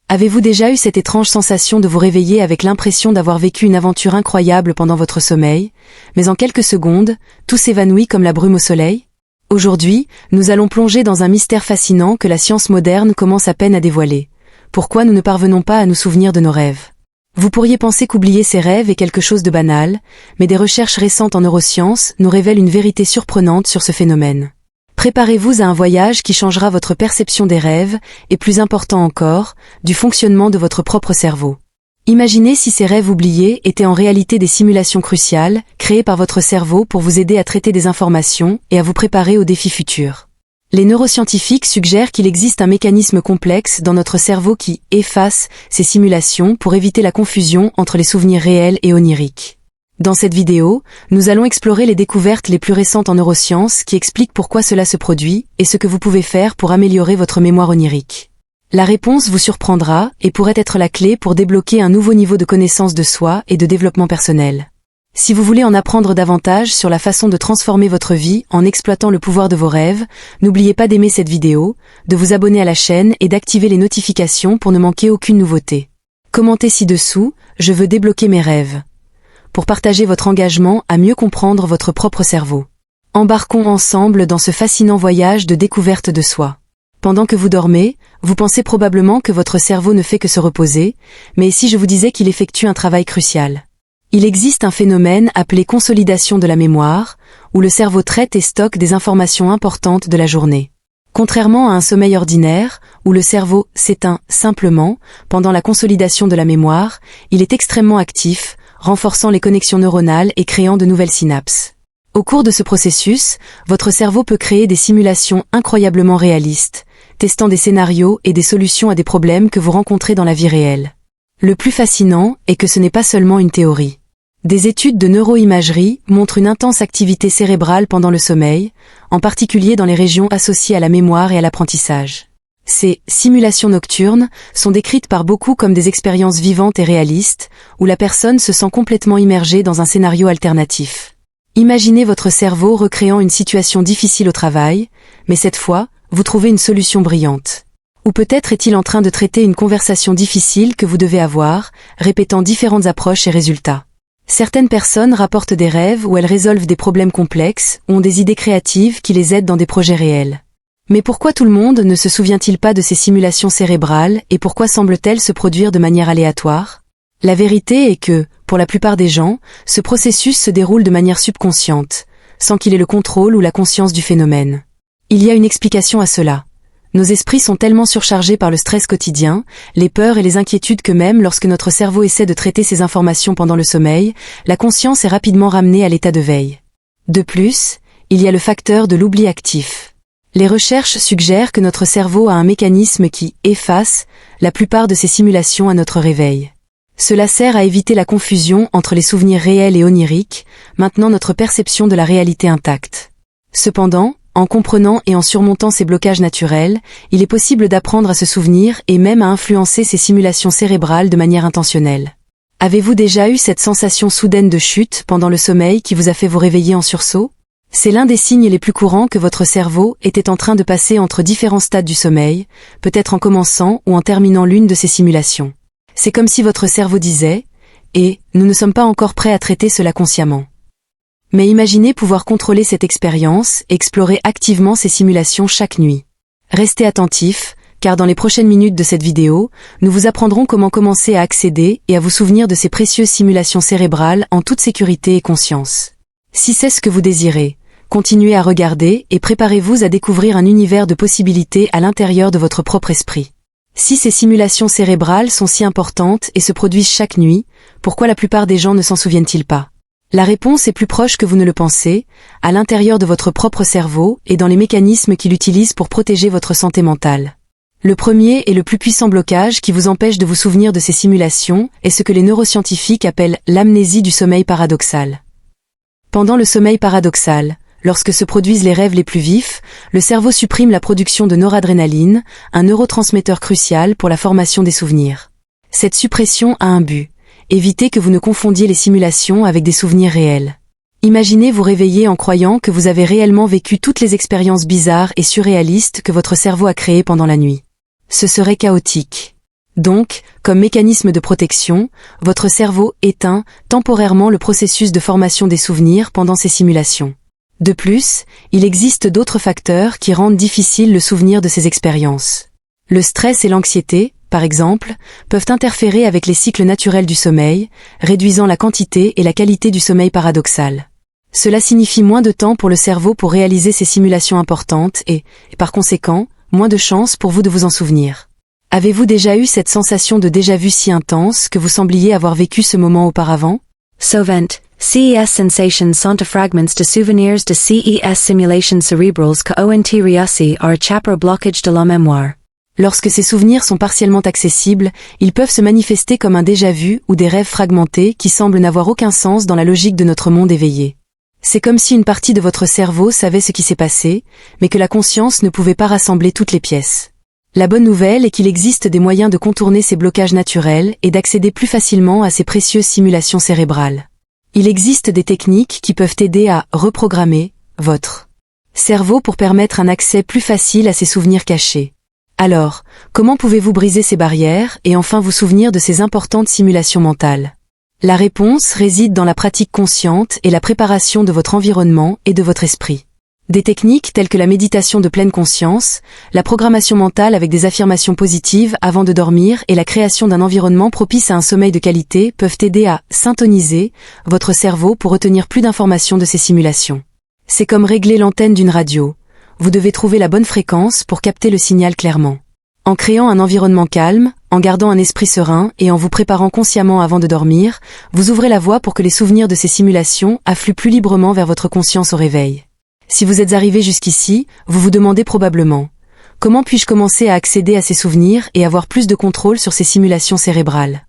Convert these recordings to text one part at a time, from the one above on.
Avez-vous déjà eu cette étrange sensation de vous réveiller avec l'impression d'avoir vécu une aventure incroyable pendant votre sommeil, mais en quelques secondes, tout s'évanouit comme la brume au soleil? Aujourd'hui, nous allons plonger dans un mystère fascinant que la science moderne commence à peine à dévoiler. Pourquoi nous ne parvenons pas à nous souvenir de nos rêves? Vous pourriez penser qu'oublier ses rêves est quelque chose de banal, mais des recherches récentes en neurosciences nous révèlent une vérité surprenante sur ce phénomène. Préparez-vous à un voyage qui changera votre perception des rêves, et plus important encore, du fonctionnement de votre propre cerveau. Imaginez si ces rêves oubliés étaient en réalité des simulations cruciales, créées par votre cerveau pour vous aider à traiter des informations et à vous préparer aux défis futurs. Les neuroscientifiques suggèrent qu'il existe un mécanisme complexe dans notre cerveau qui efface ces simulations pour éviter la confusion entre les souvenirs réels et oniriques. Dans cette vidéo, nous allons explorer les découvertes les plus récentes en neurosciences qui expliquent pourquoi cela se produit et ce que vous pouvez faire pour améliorer votre mémoire onirique. La réponse vous surprendra et pourrait être la clé pour débloquer un nouveau niveau de connaissance de soi et de développement personnel. Si vous voulez en apprendre davantage sur la façon de transformer votre vie en exploitant le pouvoir de vos rêves, n'oubliez pas d'aimer cette vidéo, de vous abonner à la chaîne et d'activer les notifications pour ne manquer aucune nouveauté. Commentez ci-dessous, je veux débloquer mes rêves, pour partager votre engagement à mieux comprendre votre propre cerveau. Embarquons ensemble dans ce fascinant voyage de découverte de soi. Pendant que vous dormez, vous pensez probablement que votre cerveau ne fait que se reposer, mais si je vous disais qu'il effectue un travail crucial? Il existe un phénomène appelé consolidation de la mémoire, où le cerveau traite et stocke des informations importantes de la journée. Contrairement à un sommeil ordinaire, où le cerveau s'éteint simplement, pendant la consolidation de la mémoire, il est extrêmement actif, renforçant les connexions neuronales et créant de nouvelles synapses. Au cours de ce processus, votre cerveau peut créer des simulations incroyablement réalistes, testant des scénarios et des solutions à des problèmes que vous rencontrez dans la vie réelle. Le plus fascinant est que ce n'est pas seulement une théorie. Des études de neuroimagerie montrent une intense activité cérébrale pendant le sommeil, en particulier dans les régions associées à la mémoire et à l'apprentissage. Ces simulations nocturnes sont décrites par beaucoup comme des expériences vivantes et réalistes, où la personne se sent complètement immergée dans un scénario alternatif. Imaginez votre cerveau recréant une situation difficile au travail, mais cette fois, vous trouvez une solution brillante. Ou peut-être est-il en train de traiter une conversation difficile que vous devez avoir, répétant différentes approches et résultats. Certaines personnes rapportent des rêves où elles résolvent des problèmes complexes, ou ont des idées créatives qui les aident dans des projets réels. Mais pourquoi tout le monde ne se souvient-il pas de ces simulations cérébrales et pourquoi semblent-elles se produire de manière aléatoire? La vérité est que, pour la plupart des gens, ce processus se déroule de manière subconsciente, sans qu'il ait le contrôle ou la conscience du phénomène. Il y a une explication à cela. Nos esprits sont tellement surchargés par le stress quotidien, les peurs et les inquiétudes que même lorsque notre cerveau essaie de traiter ces informations pendant le sommeil, la conscience est rapidement ramenée à l'état de veille. De plus, il y a le facteur de l'oubli actif. Les recherches suggèrent que notre cerveau a un mécanisme qui efface la plupart de ces simulations à notre réveil. Cela sert à éviter la confusion entre les souvenirs réels et oniriques, maintenant notre perception de la réalité intacte. Cependant, en comprenant et en surmontant ces blocages naturels, il est possible d'apprendre à se souvenir et même à influencer ces simulations cérébrales de manière intentionnelle. Avez-vous déjà eu cette sensation soudaine de chute pendant le sommeil qui vous a fait vous réveiller en sursaut? C'est l'un des signes les plus courants que votre cerveau était en train de passer entre différents stades du sommeil, peut-être en commençant ou en terminant l'une de ces simulations. C'est comme si votre cerveau disait « Et, nous ne sommes pas encore prêts à traiter cela consciemment ». Mais imaginez pouvoir contrôler cette expérience et explorer activement ces simulations chaque nuit. Restez attentifs, car dans les prochaines minutes de cette vidéo, nous vous apprendrons comment commencer à accéder et à vous souvenir de ces précieuses simulations cérébrales en toute sécurité et conscience. Si c'est ce que vous désirez, continuez à regarder et préparez-vous à découvrir un univers de possibilités à l'intérieur de votre propre esprit. Si ces simulations cérébrales sont si importantes et se produisent chaque nuit, pourquoi la plupart des gens ne s'en souviennent-ils pas? La réponse est plus proche que vous ne le pensez, à l'intérieur de votre propre cerveau et dans les mécanismes qu'il utilise pour protéger votre santé mentale. Le premier et le plus puissant blocage qui vous empêche de vous souvenir de ces simulations est ce que les neuroscientifiques appellent l'amnésie du sommeil paradoxal. Pendant le sommeil paradoxal, lorsque se produisent les rêves les plus vifs, le cerveau supprime la production de noradrénaline, un neurotransmetteur crucial pour la formation des souvenirs. Cette suppression a un but: éviter que vous ne confondiez les simulations avec des souvenirs réels. Imaginez vous réveiller en croyant que vous avez réellement vécu toutes les expériences bizarres et surréalistes que votre cerveau a créées pendant la nuit. Ce serait chaotique. Donc, comme mécanisme de protection, votre cerveau éteint temporairement le processus de formation des souvenirs pendant ces simulations. De plus, il existe d'autres facteurs qui rendent difficile le souvenir de ces expériences. Le stress et l'anxiété, par exemple, peuvent interférer avec les cycles naturels du sommeil, réduisant la quantité et la qualité du sommeil paradoxal. Cela signifie moins de temps pour le cerveau pour réaliser ces simulations importantes et, par conséquent, moins de chances pour vous de vous en souvenir. Avez-vous déjà eu cette sensation de déjà-vu si intense que vous sembliez avoir vécu ce moment auparavant? Sovent, CES sensations sont fragments de souvenirs de CES simulations cerebrales que ont réussi à échapper blockage de la mémoire. Lorsque ces souvenirs sont partiellement accessibles, ils peuvent se manifester comme un déjà-vu ou des rêves fragmentés qui semblent n'avoir aucun sens dans la logique de notre monde éveillé. C'est comme si une partie de votre cerveau savait ce qui s'est passé, mais que la conscience ne pouvait pas rassembler toutes les pièces. La bonne nouvelle est qu'il existe des moyens de contourner ces blocages naturels et d'accéder plus facilement à ces précieuses simulations cérébrales. Il existe des techniques qui peuvent aider à reprogrammer votre cerveau pour permettre un accès plus facile à ces souvenirs cachés. Alors, comment pouvez-vous briser ces barrières et enfin vous souvenir de ces importantes simulations mentales? La réponse réside dans la pratique consciente et la préparation de votre environnement et de votre esprit. Des techniques telles que la méditation de pleine conscience, la programmation mentale avec des affirmations positives avant de dormir et la création d'un environnement propice à un sommeil de qualité peuvent aider à syntoniser votre cerveau pour retenir plus d'informations de ces simulations. C'est comme régler l'antenne d'une radio. Vous devez trouver la bonne fréquence pour capter le signal clairement. En créant un environnement calme, en gardant un esprit serein et en vous préparant consciemment avant de dormir, vous ouvrez la voie pour que les souvenirs de ces simulations affluent plus librement vers votre conscience au réveil. Si vous êtes arrivé jusqu'ici, vous vous demandez probablement « Comment puis-je commencer à accéder à ces souvenirs et avoir plus de contrôle sur ces simulations cérébrales ?»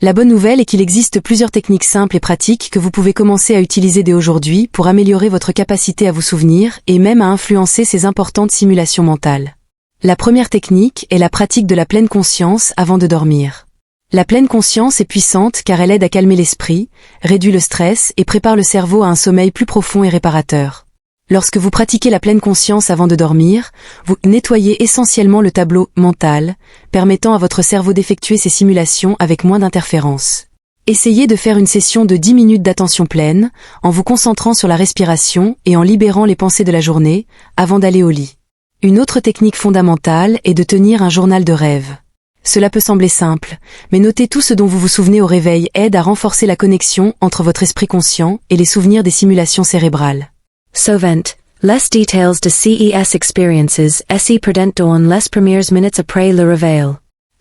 La bonne nouvelle est qu'il existe plusieurs techniques simples et pratiques que vous pouvez commencer à utiliser dès aujourd'hui pour améliorer votre capacité à vous souvenir et même à influencer ces importantes simulations mentales. La première technique est la pratique de la pleine conscience avant de dormir. La pleine conscience est puissante car elle aide à calmer l'esprit, réduit le stress et prépare le cerveau à un sommeil plus profond et réparateur. Lorsque vous pratiquez la pleine conscience avant de dormir, vous nettoyez essentiellement le tableau mental, permettant à votre cerveau d'effectuer ces simulations avec moins d'interférences. Essayez de faire une session de 10 minutes d'attention pleine, en vous concentrant sur la respiration et en libérant les pensées de la journée, avant d'aller au lit. Une autre technique fondamentale est de tenir un journal de rêve. Cela peut sembler simple, mais noter tout ce dont vous vous souvenez au réveil aide à renforcer la connexion entre votre esprit conscient et les souvenirs des simulations cérébrales. Sovent, less details de CES experiences prudent on les premières minutes après le réveil.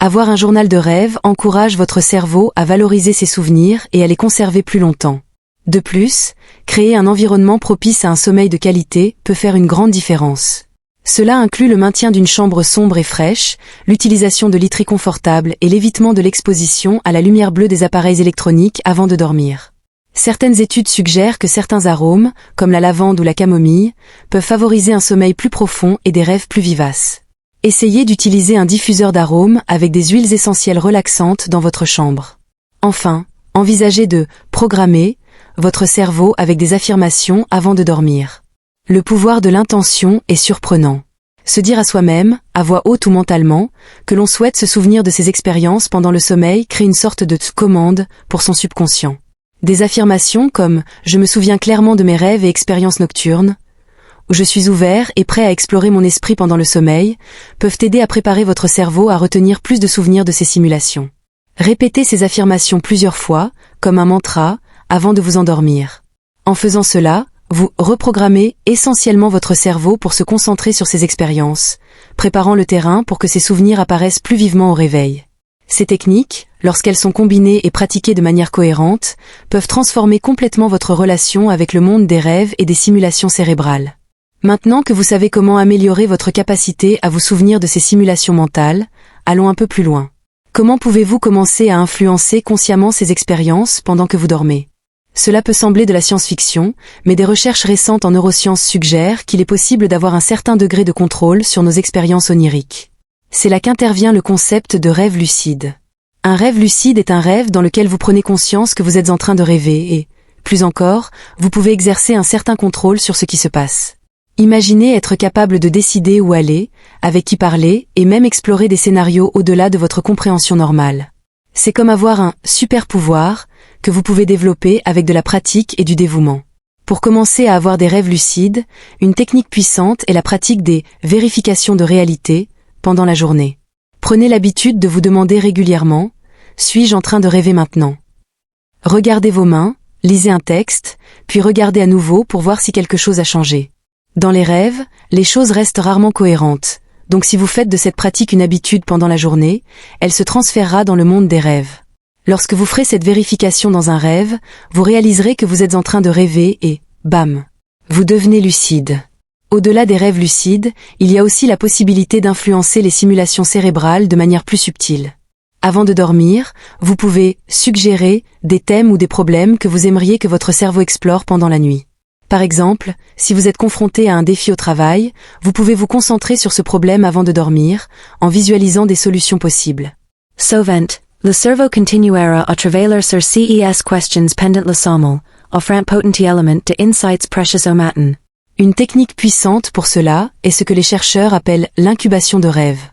Avoir un journal de rêve encourage votre cerveau à valoriser ses souvenirs et à les conserver plus longtemps. De plus, créer un environnement propice à un sommeil de qualité peut faire une grande différence. Cela inclut le maintien d'une chambre sombre et fraîche, l'utilisation de literie confortable et l'évitement de l'exposition à la lumière bleue des appareils électroniques avant de dormir. Certaines études suggèrent que certains arômes, comme la lavande ou la camomille, peuvent favoriser un sommeil plus profond et des rêves plus vivaces. Essayez d'utiliser un diffuseur d'arômes avec des huiles essentielles relaxantes dans votre chambre. Enfin, envisagez de programmer votre cerveau avec des affirmations avant de dormir. Le pouvoir de l'intention est surprenant. Se dire à soi-même, à voix haute ou mentalement, que l'on souhaite se souvenir de ces expériences pendant le sommeil crée une sorte de commande pour son subconscient. Des affirmations comme « Je me souviens clairement de mes rêves et expériences nocturnes » ou « Je suis ouvert et prêt à explorer mon esprit pendant le sommeil » peuvent aider à préparer votre cerveau à retenir plus de souvenirs de ces simulations. Répétez ces affirmations plusieurs fois, comme un mantra, avant de vous endormir. En faisant cela, vous reprogrammez essentiellement votre cerveau pour se concentrer sur ces expériences, préparant le terrain pour que ces souvenirs apparaissent plus vivement au réveil. Ces techniques, lorsqu'elles sont combinées et pratiquées de manière cohérente, peuvent transformer complètement votre relation avec le monde des rêves et des simulations cérébrales. Maintenant que vous savez comment améliorer votre capacité à vous souvenir de ces simulations mentales, allons un peu plus loin. Comment pouvez-vous commencer à influencer consciemment ces expériences pendant que vous dormez? Cela peut sembler de la science-fiction, mais des recherches récentes en neurosciences suggèrent qu'il est possible d'avoir un certain degré de contrôle sur nos expériences oniriques. C'est là qu'intervient le concept de rêve lucide. Un rêve lucide est un rêve dans lequel vous prenez conscience que vous êtes en train de rêver et, plus encore, vous pouvez exercer un certain contrôle sur ce qui se passe. Imaginez être capable de décider où aller, avec qui parler, et même explorer des scénarios au-delà de votre compréhension normale. C'est comme avoir un super pouvoir que vous pouvez développer avec de la pratique et du dévouement. Pour commencer à avoir des rêves lucides, une technique puissante est la pratique des vérifications de réalité pendant la journée. Prenez l'habitude de vous demander régulièrement « Suis-je en train de rêver maintenant ?» Regardez vos mains, lisez un texte, puis regardez à nouveau pour voir si quelque chose a changé. Dans les rêves, les choses restent rarement cohérentes, donc si vous faites de cette pratique une habitude pendant la journée, elle se transférera dans le monde des rêves. Lorsque vous ferez cette vérification dans un rêve, vous réaliserez que vous êtes en train de rêver et, bam, vous devenez lucide. Au-delà des rêves lucides, il y a aussi la possibilité d'influencer les simulations cérébrales de manière plus subtile. Avant de dormir, vous pouvez suggérer des thèmes ou des problèmes que vous aimeriez que votre cerveau explore pendant la nuit. Par exemple, si vous êtes confronté à un défi au travail, vous pouvez vous concentrer sur ce problème avant de dormir, en visualisant des solutions possibles. Sovent, le cerveau continuera à travailler sur ces questions pendant le sommeil, offrant potentiel élément de insights précieux au matin. Une technique puissante pour cela est ce que les chercheurs appellent l'incubation de rêve.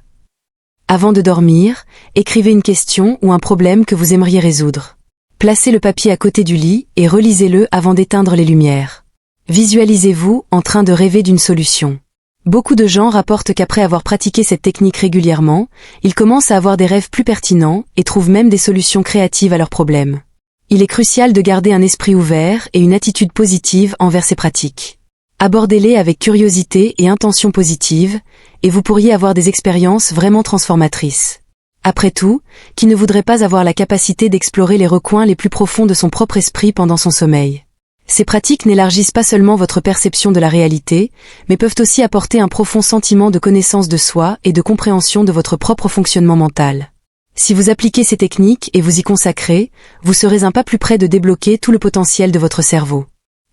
Avant de dormir, écrivez une question ou un problème que vous aimeriez résoudre. Placez le papier à côté du lit et relisez-le avant d'éteindre les lumières. Visualisez-vous en train de rêver d'une solution. Beaucoup de gens rapportent qu'après avoir pratiqué cette technique régulièrement, ils commencent à avoir des rêves plus pertinents et trouvent même des solutions créatives à leurs problèmes. Il est crucial de garder un esprit ouvert et une attitude positive envers ces pratiques. Abordez-les avec curiosité et intention positive, et vous pourriez avoir des expériences vraiment transformatrices. Après tout, qui ne voudrait pas avoir la capacité d'explorer les recoins les plus profonds de son propre esprit pendant son sommeil? Ces pratiques n'élargissent pas seulement votre perception de la réalité, mais peuvent aussi apporter un profond sentiment de connaissance de soi et de compréhension de votre propre fonctionnement mental. Si vous appliquez ces techniques et vous y consacrez, vous serez un pas plus près de débloquer tout le potentiel de votre cerveau.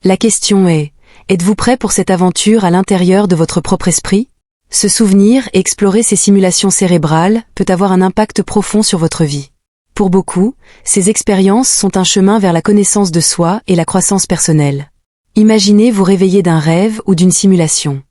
La question est, êtes-vous prêt pour cette aventure à l'intérieur de votre propre esprit? Se souvenir et explorer ces simulations cérébrales peut avoir un impact profond sur votre vie. Pour beaucoup, ces expériences sont un chemin vers la connaissance de soi et la croissance personnelle. Imaginez vous réveiller d'un rêve ou d'une simulation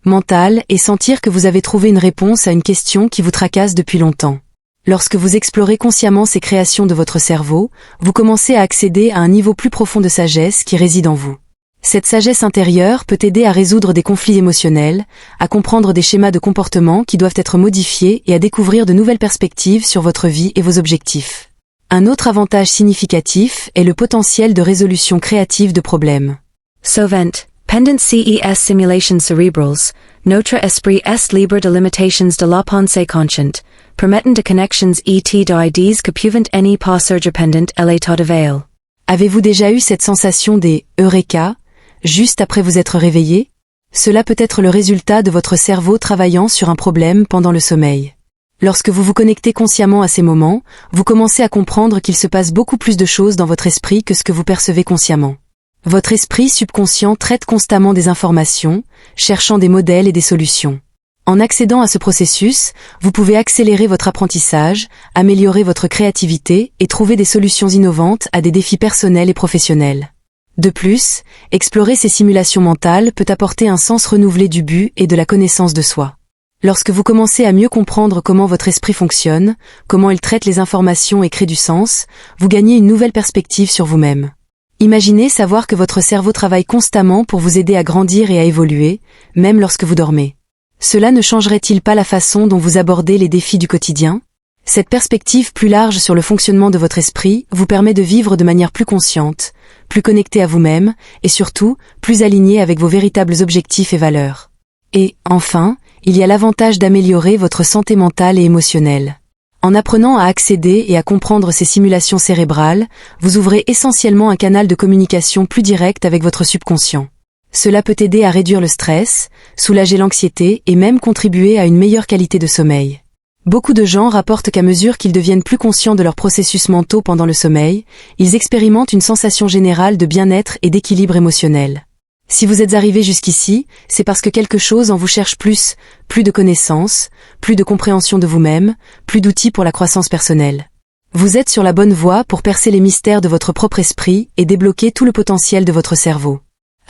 mentale et sentir que vous avez trouvé une réponse à une question qui vous tracasse depuis longtemps. Lorsque vous explorez consciemment ces créations de votre cerveau, vous commencez à accéder à un niveau plus profond de sagesse qui réside en vous. Cette sagesse intérieure peut aider à résoudre des conflits émotionnels, à comprendre des schémas de comportement qui doivent être modifiés et à découvrir de nouvelles perspectives sur votre vie et vos objectifs. Un autre avantage significatif est le potentiel de résolution créative de problèmes. Sovent, pendant ces simulations cérébrales, notre esprit est libre de limitations de la pensée consciente, permettant de connexions et d'idées que peuvent ne pas surgir pendant l'état de veille. Avez-vous déjà eu cette sensation des « Eureka » juste après vous être réveillé? Cela peut être le résultat de votre cerveau travaillant sur un problème pendant le sommeil. Lorsque vous vous connectez consciemment à ces moments, vous commencez à comprendre qu'il se passe beaucoup plus de choses dans votre esprit que ce que vous percevez consciemment. Votre esprit subconscient traite constamment des informations, cherchant des modèles et des solutions. En accédant à ce processus, vous pouvez accélérer votre apprentissage, améliorer votre créativité et trouver des solutions innovantes à des défis personnels et professionnels. De plus, explorer ces simulations mentales peut apporter un sens renouvelé du but et de la connaissance de soi. Lorsque vous commencez à mieux comprendre comment votre esprit fonctionne, comment il traite les informations et crée du sens, vous gagnez une nouvelle perspective sur vous-même. Imaginez savoir que votre cerveau travaille constamment pour vous aider à grandir et à évoluer, même lorsque vous dormez. Cela ne changerait-il pas la façon dont vous abordez les défis du quotidien? Cette perspective plus large sur le fonctionnement de votre esprit vous permet de vivre de manière plus consciente, plus connectée à vous-même, et surtout, plus alignée avec vos véritables objectifs et valeurs. Et, enfin, il y a l'avantage d'améliorer votre santé mentale et émotionnelle. En apprenant à accéder et à comprendre ces simulations cérébrales, vous ouvrez essentiellement un canal de communication plus direct avec votre subconscient. Cela peut aider à réduire le stress, soulager l'anxiété et même contribuer à une meilleure qualité de sommeil. Beaucoup de gens rapportent qu'à mesure qu'ils deviennent plus conscients de leurs processus mentaux pendant le sommeil, ils expérimentent une sensation générale de bien-être et d'équilibre émotionnel. Si vous êtes arrivé jusqu'ici, c'est parce que quelque chose en vous cherche plus de connaissances, plus de compréhension de vous-même, plus d'outils pour la croissance personnelle. Vous êtes sur la bonne voie pour percer les mystères de votre propre esprit et débloquer tout le potentiel de votre cerveau.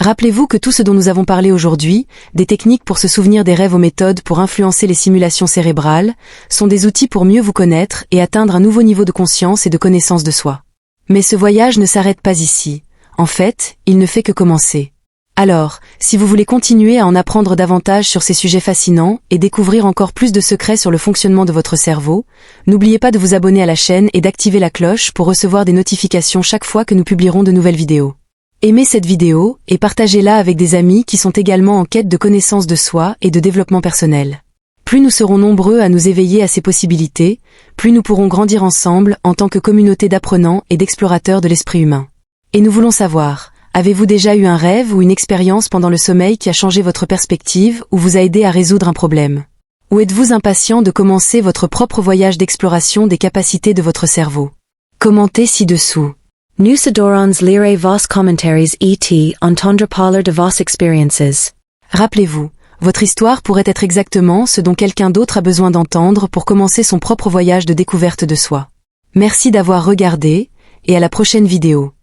Rappelez-vous que tout ce dont nous avons parlé aujourd'hui, des techniques pour se souvenir des rêves aux méthodes pour influencer les simulations cérébrales, sont des outils pour mieux vous connaître et atteindre un nouveau niveau de conscience et de connaissance de soi. Mais ce voyage ne s'arrête pas ici. En fait, il ne fait que commencer. Alors, si vous voulez continuer à en apprendre davantage sur ces sujets fascinants et découvrir encore plus de secrets sur le fonctionnement de votre cerveau, n'oubliez pas de vous abonner à la chaîne et d'activer la cloche pour recevoir des notifications chaque fois que nous publierons de nouvelles vidéos. Aimez cette vidéo et partagez-la avec des amis qui sont également en quête de connaissance de soi et de développement personnel. Plus nous serons nombreux à nous éveiller à ces possibilités, plus nous pourrons grandir ensemble en tant que communauté d'apprenants et d'explorateurs de l'esprit humain. Et nous voulons savoir, avez-vous déjà eu un rêve ou une expérience pendant le sommeil qui a changé votre perspective ou vous a aidé à résoudre un problème? Ou êtes-vous impatient de commencer votre propre voyage d'exploration des capacités de votre cerveau? Commentez ci-dessous. Nusadorons lire vos commentaries et entendre parler de vos experiences. Rappelez-vous, votre histoire pourrait être exactement ce dont quelqu'un d'autre a besoin d'entendre pour commencer son propre voyage de découverte de soi. Merci d'avoir regardé, et à la prochaine vidéo.